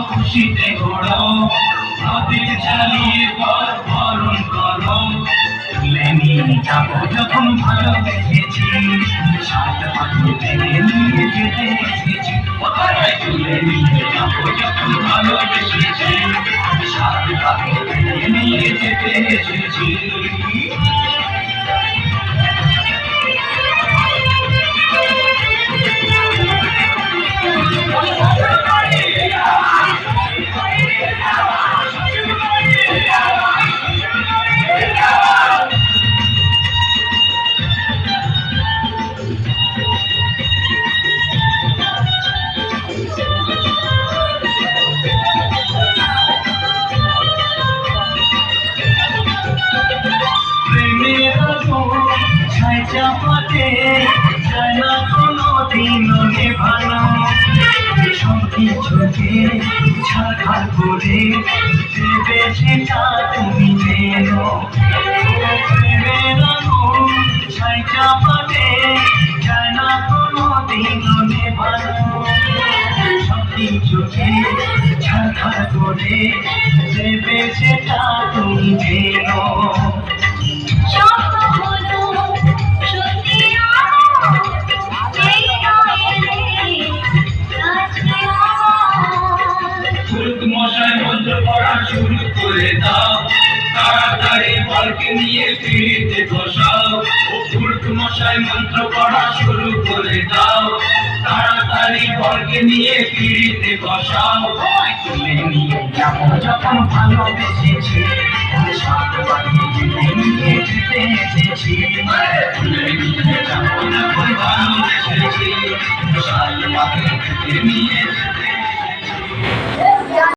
খুশিতে ঘোড়ো প্রদীপ জ্বালিয়ে বরণ করো তুলে নিয়ে যাবো যখন ভালোবেসেছি সাত পাখি টেনে নিয়ে যেতে এসেছি তুলে নিয়ে যাবো যখন ভালোবেসেছি সাত পাখি টেনে নিয়ে যেতে এসেছি চাপাতে যায় না কোনো দিন নেভানো সব কিছুকে ছাড়া করে দেবে সেটা তুমি চেনো প্রেমের আগুন ছাই চাপাতে যায় না কোনো দিন নেভানো সব কিছুকে ছাড়া করে দেবে সেটা তুমি চেনো মশাই মন্ত্র পড়া শুরু করে দাও তাড়াতাড়ি বলকে নিয়ে ফিরিতে বসাও ও ফুলক মশাই মন্ত্র পড়া শুরু করে দাও তাড়াতাড়ি বলকে নিয়ে ফিরিতে বসাও তুলে নিয়ে যাবো যখন ভালোবেসেছি সাত পাখি তুলে নিয়ে যেতে এসেছি তুলে নিয়ে যাবো যখন ভালোবেসেছি সাত পাখি তুলে নিয়ে যেতে